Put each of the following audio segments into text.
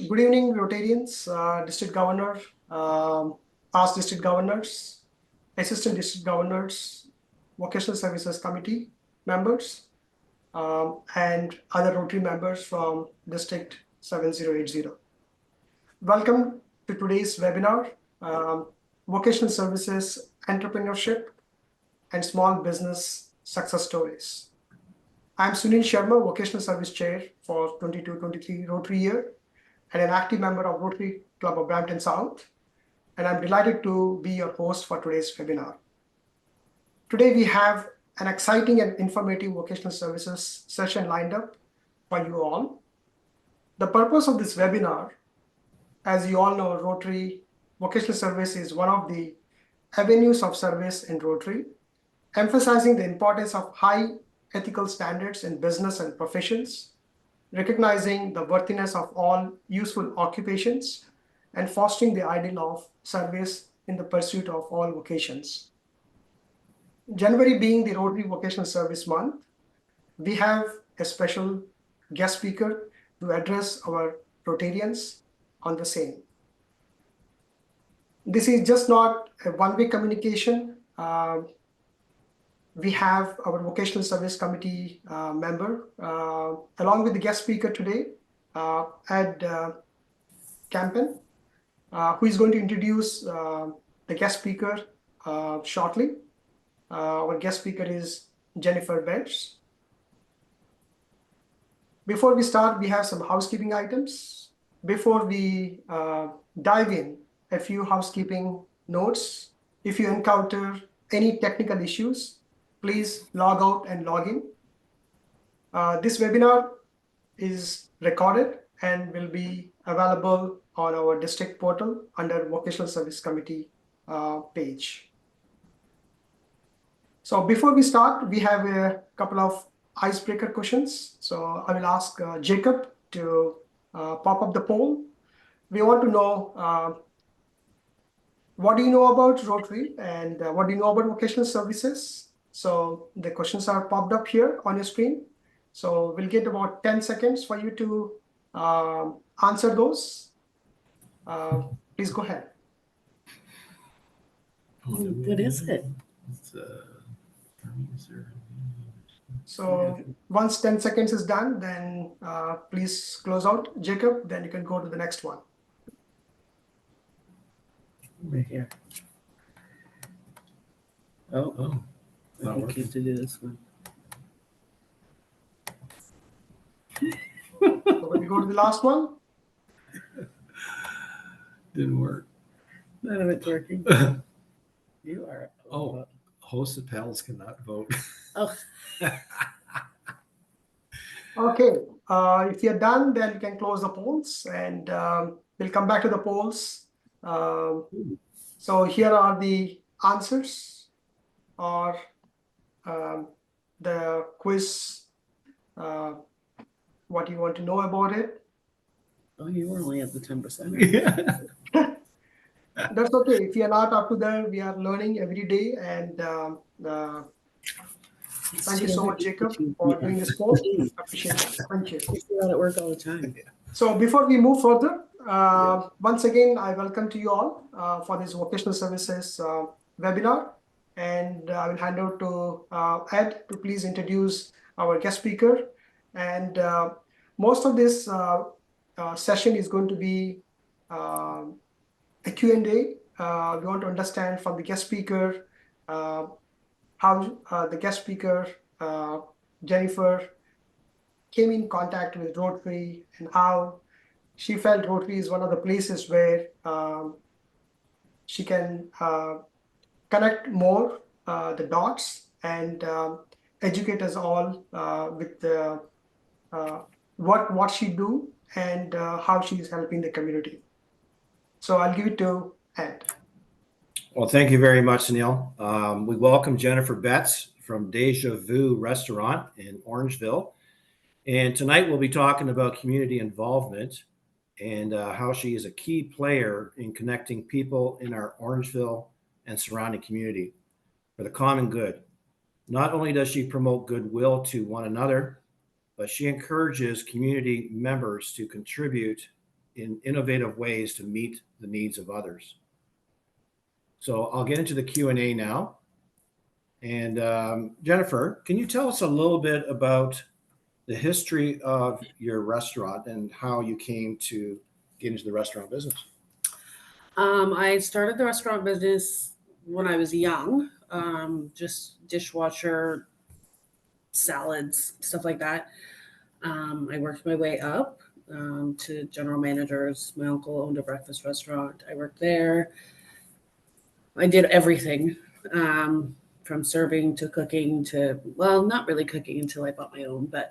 Good evening, Rotarians, District Governor, past District Governors, Assistant District Governors, Vocational Services Committee members, and other Rotary members from District 7080. Welcome to today's webinar, Vocational Services Entrepreneurship and Small Business Success Stories. I'm Sunil Sharma, Vocational Service Chair for 22-23 Rotary year and an active member of Rotary Club of Brampton South. And I'm delighted to be your host for today's webinar. Today we have an exciting and informative vocational services session lined up for you all. The purpose of this webinar, as you all know, Rotary Vocational Service is one of the avenues of service in Rotary, emphasizing the importance of high ethical standards in business and professions, recognizing the worthiness of all useful occupations, and fostering the ideal of service in the pursuit of all vocations. January being the Rotary Vocational Service Month, we have a special guest speaker to address our Rotarians on the same. This is just not a one-way communication. We have our Vocational Service Committee member, along with the guest speaker today, Ed Campen, who is going to introduce the guest speaker shortly. Our guest speaker is Jennifer Betz. Before we start, we have some housekeeping items. Before we dive in, a few housekeeping notes. If you encounter any technical issues, please log out and log in. This webinar is recorded and will be available on our district portal under Vocational Service Committee page. So before we start, we have a couple of icebreaker questions. So I will ask Jacob to pop up the poll. We want to know what do you know about Rotary and what do you know about vocational services? So the questions are popped up here on your screen. So we'll get about 10 seconds for you to answer those. Please go ahead. What is it? So once 10 seconds is done, then please close out. Jacob, then you can go to the next one. Right here. Oh. I think you have to do this one. So when we go to the last one. Didn't work. None of it's working. You are. Oh, hosted panels cannot vote. Oh. Okay. If you're done, then you can close the polls and we'll come back to the polls. So here are the answers or the quiz, what you want to know about it. Oh, you were only at the 10%. Yeah. That's okay. If you're not up to there, we are learning every day. And thank you so much, Jacob, for doing this poll. Appreciate it. Thank you. You're at work all the time. So before we move further, once again, I welcome to you all for this vocational services webinar. And I will hand over to Ed to please introduce our guest speaker. And most of this session is going to be a Q&A. We want to understand from the guest speaker how the guest speaker, Jennifer, came in contact with Rotary and how she felt Rotary is one of the places where she can connect more the dots and educate us all with the, what she do and how she is helping the community. So I'll give it to Ed. Well, thank you very much, Sunil. We welcome Jennifer Betz from Deja Vu Restaurant in Orangeville. And tonight we'll be talking about community involvement and how she is a key player in connecting people in our Orangeville and surrounding community for the common good. Not only does she promote goodwill to one another, but she encourages community members to contribute in innovative ways to meet the needs of others. So I'll get into the Q&A now. And Jennifer, can you tell us a little bit about the history of your restaurant and how you came to get into the restaurant business? I started the restaurant business when I was young, just dishwasher, salads, stuff like that. I worked my way up to general managers. My uncle owned a breakfast restaurant. I worked there. I did everything from serving to cooking to, well, not really cooking until I bought my own, but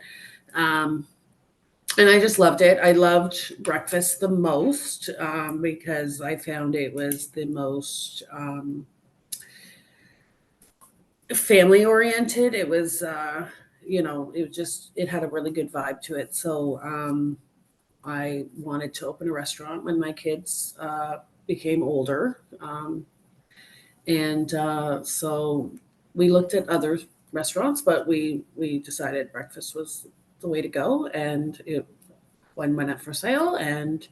and I just loved it. I loved breakfast the most because I found it was the most family oriented. It was, it was just, it had a really good vibe to it. So I wanted to open a restaurant when my kids became older. So we looked at other restaurants, but we decided breakfast was the way to go, and one went up for sale, and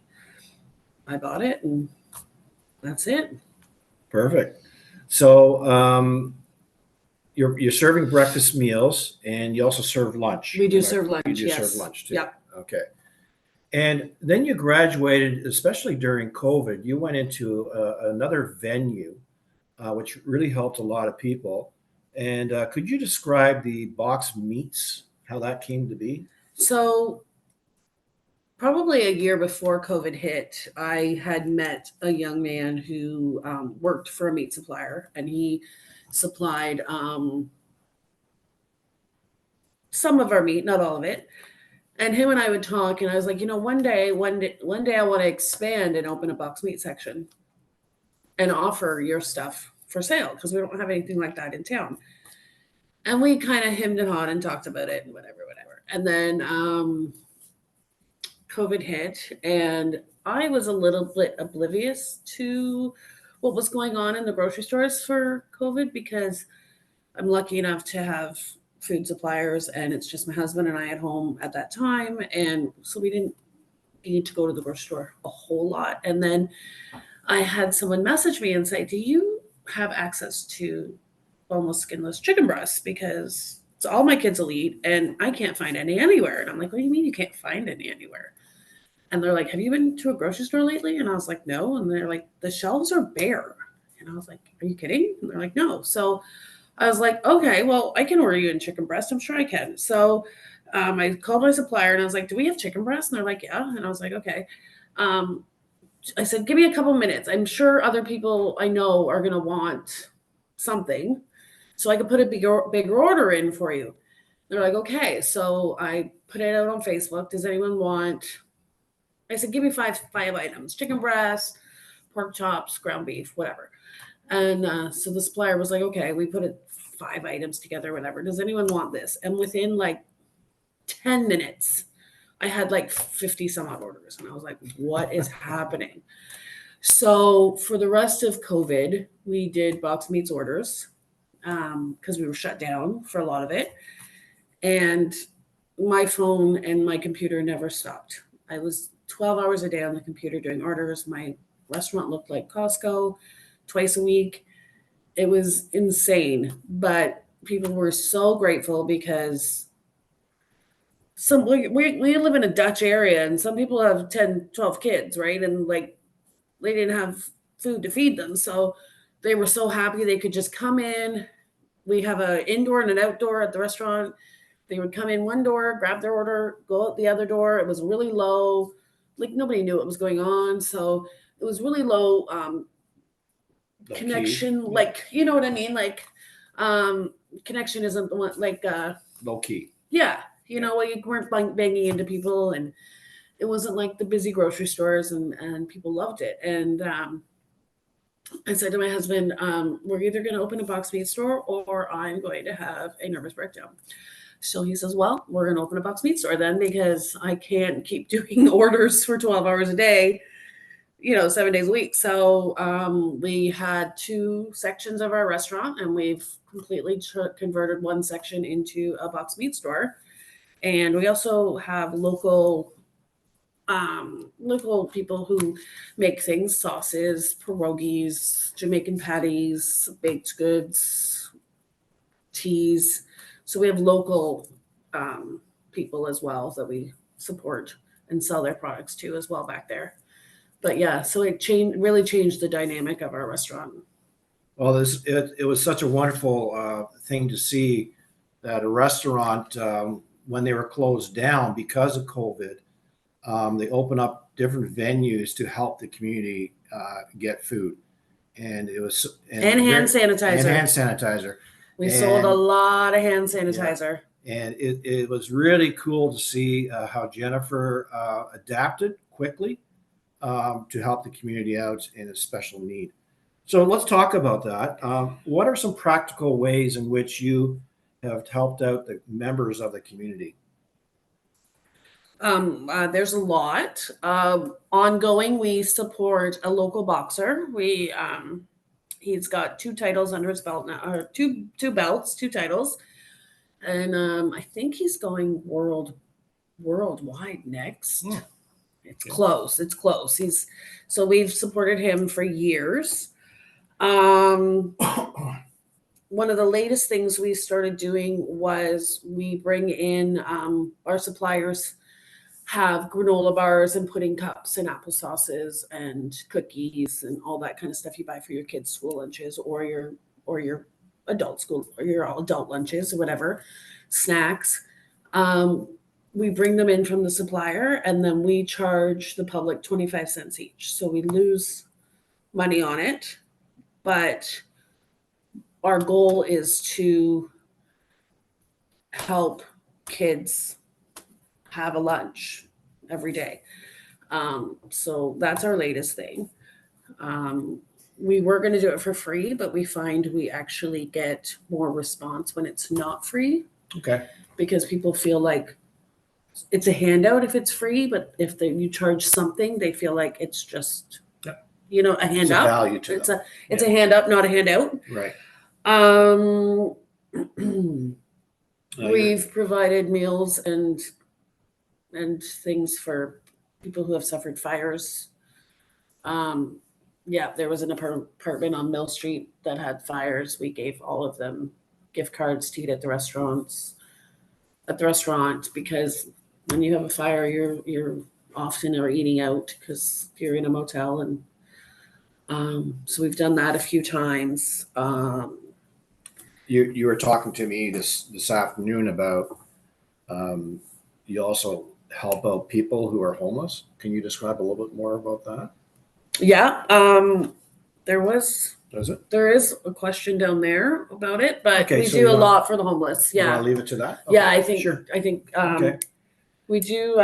I bought it, and that's it. Perfect. So you're serving breakfast meals, and you also serve lunch. We do serve lunch. You do yes. serve lunch too. Yep. Okay. And then you graduated, especially during COVID. You went into another venue, which really helped a lot of people. And could you describe the Box Meats, how that came to be? So probably a year before COVID hit, I had met a young man who worked for a meat supplier, and he supplied some of our meat, not all of it. And him and I would talk, and I was like, one day I want to expand and open a box meat section and offer your stuff for sale because we don't have anything like that in town. And we kind of hemmed and hawed and talked about it and whatever. And then COVID hit, and I was a little bit oblivious to what was going on in the grocery stores for COVID because I'm lucky enough to have food suppliers, and it's just my husband and I at home at that time. And so we didn't need to go to the grocery store a whole lot. And then I had someone message me and say, do you have access to boneless, skinless chicken breasts? Because it's all my kids will eat, and I can't find any anywhere. And I'm like, what do you mean you can't find any anywhere? And they're like, have you been to a grocery store lately? And I was like, no. And they're like, the shelves are bare. And I was like, are you kidding? And they're like, no. So I was like, okay, well, I can order you in chicken breast. I'm sure I can. So I called my supplier, and I was like, do we have chicken breast? And they're like, yeah. And I was like, okay. I said, give me a couple minutes. I'm sure other people I know are going to want something, so I could put a bigger order in for you. They're like, okay. So I put it out on Facebook. Does anyone want? I said, give me five items: chicken breast, pork chops, ground beef, whatever. And so the supplier was like, okay, we put 5 items together, whatever. Does anyone want this? And within like 10 minutes, I had like 50 some odd orders. And I was like, what is happening? So for the rest of COVID, we did box meats orders because we were shut down for a lot of it. And my phone and my computer never stopped. I was 12 hours a day on the computer doing orders. My restaurant looked like Costco twice a week. It was insane, but people were so grateful because we live in a Dutch area, and some people have 10, 12 kids, right? And like they didn't have food to feed them. So they were so happy they could just come in. We have an indoor and an outdoor at the restaurant. They would come in one door, grab their order, go out the other door. It was really low. Like nobody knew what was going on. So it was really low connection. Key. Like, you know what I mean? Like connection isn't the one like low key. Yeah. You know, you weren't banging into people, and it wasn't like the busy grocery stores, and people loved it. And I said to my husband, we're either going to open a box meat store or I'm going to have a nervous breakdown. So he says, well, we're going to open a box meat store then, because I can't keep doing orders for 12 hours a day, 7 days a week. So we had 2 sections of our restaurant, and we've completely converted one section into a box meat store. And we also have local local people who make things, sauces, pierogies, Jamaican patties, baked goods, teas. So we have local people as well that we support and sell their products to as well back there. But yeah, so it really changed the dynamic of our restaurant. Well, it was such a wonderful thing to see that a restaurant, when they were closed down because of COVID, they opened up different venues to help the community get food, and it was And hand sanitizer. And hand sanitizer. We sold a lot of hand sanitizer. And it was really cool to see how Jennifer adapted quickly to help the community out in a special need. So let's talk about that. What are some practical ways in which you have helped out the members of the community? There's a lot. Ongoing, we support a local boxer. He's got 2 titles under his belt now, or two belts, 2 titles, and I think he's going worldwide next. Hmm. It's close. It's close. So we've supported him for years. One of the latest things we started doing was we bring in our suppliers have granola bars and pudding cups and applesauces and cookies and all that kind of stuff you buy for your kids' school lunches or your adult school or your adult lunches or whatever snacks. We bring them in from the supplier and then we charge the public 25 cents each. So we lose money on it, but our goal is to help kids have a lunch every day. So that's our latest thing. We were going to do it for free, but we find we actually get more response when it's not free. Okay. Because people feel like it's a handout if it's free, but if you charge something, they feel like it's just, a hand It's up. a value to them. It's a hand up, not a handout. Right. We've provided meals and things for people who have suffered fires. There was an apartment on Mill Street that had fires. We gave all of them gift cards to eat at the restaurant because when you have a fire, you're often are eating out because you're in a motel, and so we've done that a few times. You were talking to me this afternoon about you also help out people who are homeless. Can you describe a little bit more about that? Yeah, there is a question down there about it, but we do a lot for the homeless. You Yeah, want to leave it to that? Okay. Yeah, Sure. I think Okay. we do.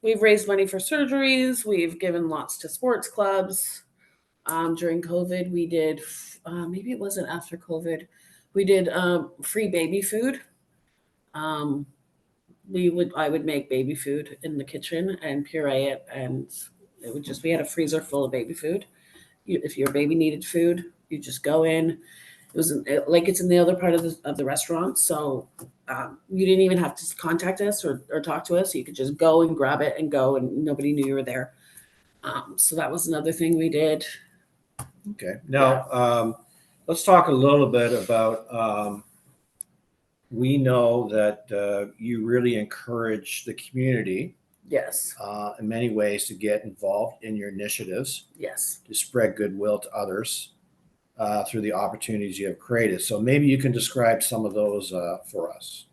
We've raised money for surgeries. We've given lots to sports clubs. During COVID, we did. Maybe it wasn't after COVID. We did free baby food. I would make baby food in the kitchen and puree it, and we had a freezer full of baby food. If your baby needed food, you just go in. It was like it's in the other part of the restaurant, so you didn't even have to contact us or talk to us. You could just go and grab it and go, and nobody knew you were there. So that was another thing we did. Okay. Now, let's talk a little bit about. We know that you really encourage the community. Yes. In many ways to get involved in your initiatives. Yes. To spread goodwill to others through the opportunities you have created. So maybe you can describe some of those for us.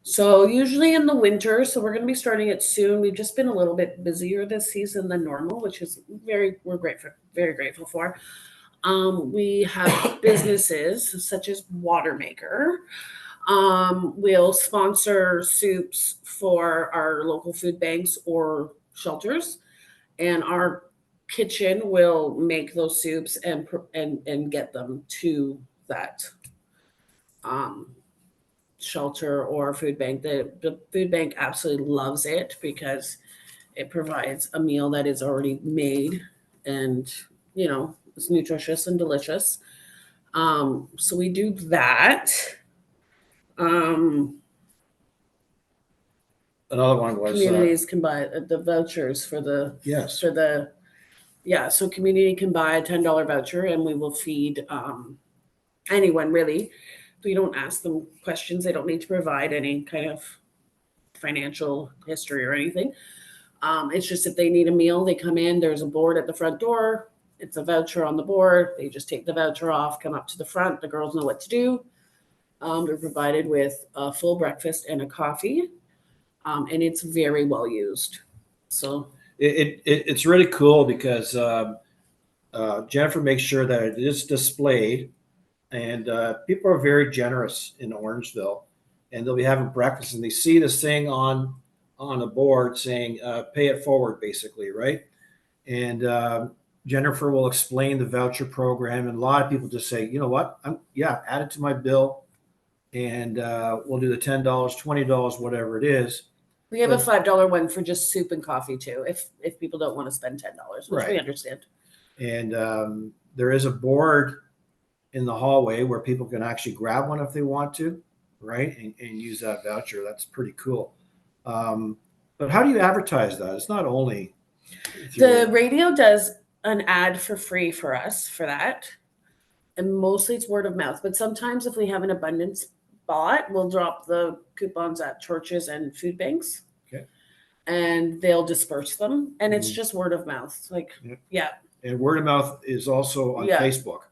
So usually in the winter, so we're going to be starting it soon. We've just been a little bit busier this season than normal, which is very grateful for. We have businesses such as Watermaker. We'll sponsor soups for our local food banks or shelters, and our kitchen will make those soups and get them to that shelter or food bank. The food bank absolutely loves it because it provides a meal that is already made and it's nutritious and delicious. So we do that. another one was communities can buy the vouchers for the yes. so community can buy a $10 voucher, and we will feed anyone really. We don't ask them questions. They don't need to provide any kind of financial history or anything. It's just if they need a meal, they come in, there's a board at the front door. It's a voucher on the board. They just take the voucher off, come up to the front. The girls know what to do. They're provided with a full breakfast and a coffee. And it's very well used. So It's really cool because Jennifer makes sure that it is displayed, and people are very generous in Orangeville, and they'll be having breakfast and they see this thing on a board saying pay it forward, basically, right? And Jennifer will explain the voucher program, and a lot of people just say, you know what, add it to my bill, and we'll do the $10, $20, whatever it is. we have a $5 one for just soup and coffee too, if people don't want to spend $10, which we Right. understand. And there is a board in the hallway where people can actually grab one if they want to, right? And use that voucher. That's pretty cool. But how do you advertise that? It's not only The radio does an ad for free for us for that. And mostly it's word of mouth. But sometimes if we have an abundance spot, we'll drop the coupons at churches and food banks. Okay. And they'll disperse them. And it's Mhm. just word of mouth. Like, yeah. And word of mouth is also on Yeah. Facebook.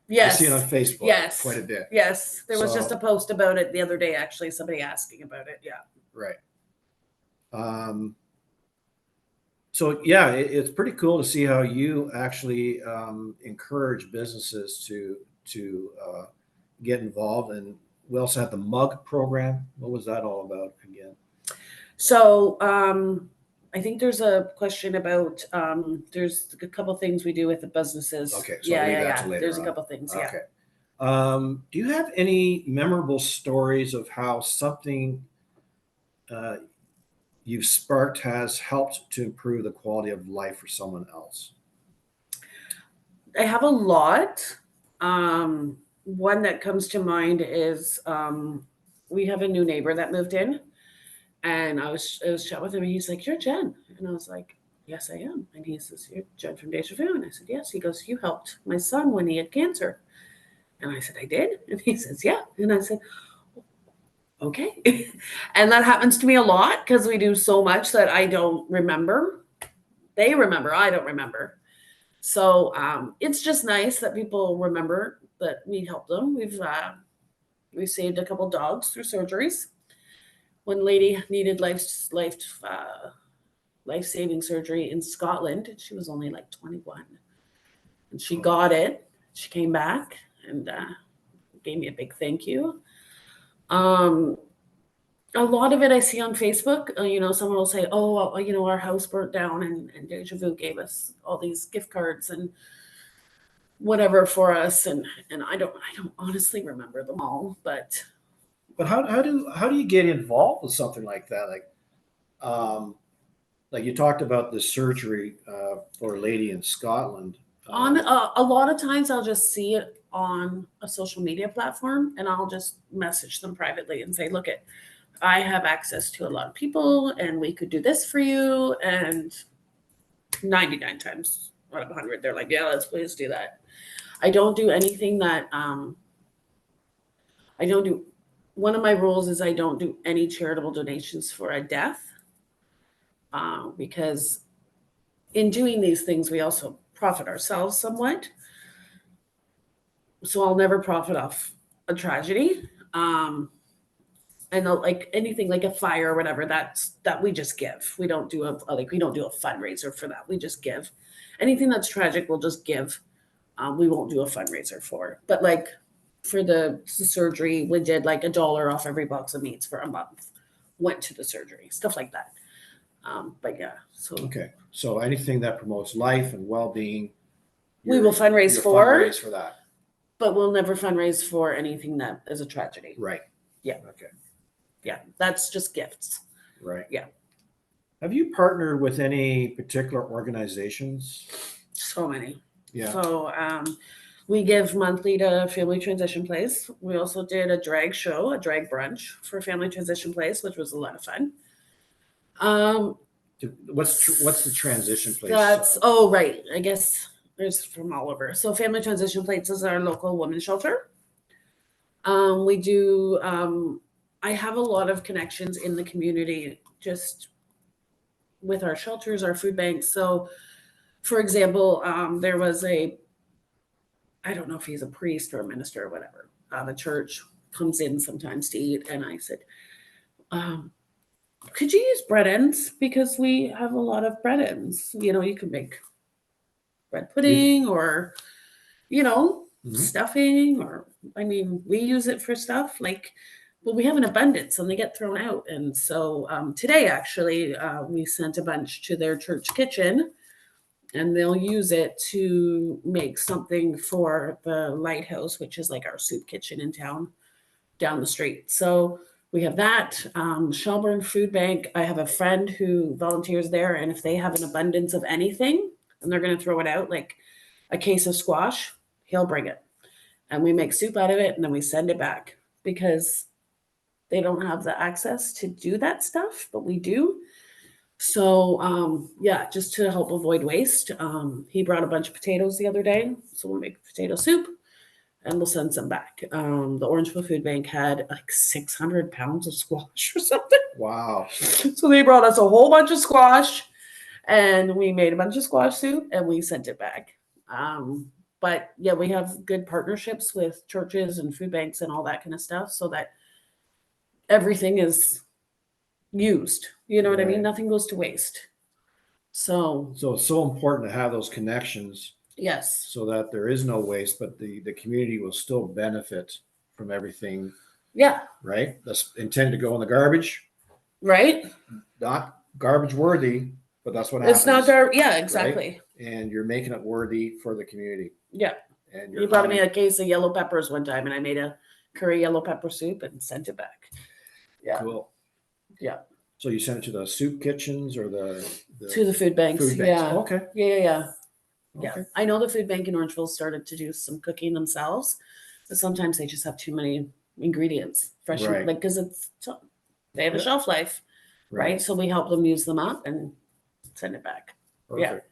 Yes. I see it on Facebook Yes. quite a bit. Yes. There was So- just a post about it the other day, actually, somebody asking about it. Yeah. Right. So yeah, it's pretty cool to see how you actually encourage businesses to get involved. And we also have the mug program. What was that all about again? So I think there's a question about there's a couple things we do with the businesses. Okay, so I'll leave that to later There's on. a couple things. Yeah. Okay. Do you have any memorable stories of how something you've sparked has helped to improve the quality of life for someone else? I have a lot. One that comes to mind is we have a new neighbor that moved in, and I was chatting with him, and he's like, "You're Jen," and I was like, "Yes, I am." And he says, "You're Jen from Deja Vu," and I said, "Yes." He goes, "You helped my son when he had cancer," and I said, "I did," and he says, "Yeah," and I said, "Okay," and that happens to me a lot because we do so much that I don't remember. They remember, I don't remember. So it's just nice that people remember that we helped them. We saved a couple dogs through surgeries. One lady needed life-saving surgery in Scotland. She was only like 21, and she got it. She came back and gave me a big thank you. A lot of it I see on Facebook. Someone will say, "Oh, our house burnt down, and Deja Vu gave us all these gift cards and whatever for us." And I don't honestly remember them all, but how do you get involved with something like that? Like you talked about the surgery for a lady in Scotland. on a lot of times I'll just see it on a social media platform, and I'll just message them privately and say, "Look, I have access to a lot of people, and we could do this for you." And 99 times out of 100, they're like, "Yeah, let's please do that." I don't do anything that I don't do. One of my rules is I don't do any charitable donations for a death, because in doing these things, we also profit ourselves somewhat. So I'll never profit off a tragedy. And like anything like a fire or whatever, that we just give. We don't do a fundraiser for that. We just give. Anything that's tragic, we'll just give. We won't do a fundraiser for. But like for the surgery, we did like $1 off every box of meats for a month. Went to the surgery, stuff like that. But yeah, so Okay, so anything that promotes life and well-being, we will fundraise you'll for, fundraise for that. but we'll never fundraise for anything that is a tragedy. Right. Yeah. Okay. Yeah, that's just gifts. Right. Yeah. Have you partnered with any particular organizations? So many. Yeah. So we give monthly to Family Transition Place. We also did a drag show, a drag brunch for Family Transition Place, which was a lot of fun. What's the transition place? That's oh right. I guess there's from all over. So Family Transition Plates is our local women's shelter. We do. I have a lot of connections in the community, just with our shelters, our food banks. So, for example, there was I don't know if he's a priest or a minister or whatever. The church comes in sometimes to eat, and I said, could you use bread ends? Because we have a lot of bread ends. You can make bread pudding or, stuffing, or, I mean, we use it for stuff but we have an abundance and they get thrown out. And so today, actually, we sent a bunch to their church kitchen and they'll use it to make something for the lighthouse, which is like our soup kitchen in town down the street. So we have that. Shelburne Food Bank, I have a friend who volunteers there, and if they have an abundance of anything and they're going to throw it out, like a case of squash, he'll bring it. And we make soup out of it and then we send it back because they don't have the access to do that stuff, but we do. So, just to help avoid waste, he brought a bunch of potatoes the other day. So we'll make potato soup and we'll send some back. The Orangeville Food Bank had like 600 pounds of squash or something. Wow. So they brought us a whole bunch of squash and we made a bunch of squash soup and we sent it back. But yeah, we have good partnerships with churches and food banks and all that kind of stuff so that everything is used. You know what I mean? Right. Nothing goes to waste. So it's so important to have those connections yes. so that there is no waste, but the community will still benefit from everything. Yeah. Right? That's intended to go in the garbage. Right? Not garbage worthy, but that's what happens. It's not garbage. Yeah, exactly. Right? And you're making it worthy for the community. Yeah. And you brought me a case of yellow peppers one time and I made a curry yellow pepper soup and sent it back. Yeah. Cool. Yeah. So you sent it to the soup kitchens or to the food banks. Food banks. Yeah. Okay. Yeah. Okay. I know the food bank in Orangeville started to do some cooking themselves, but sometimes they just have too many ingredients, fresh, Right. because they have a shelf life, right? So we help them use them up and send it back. Perfect.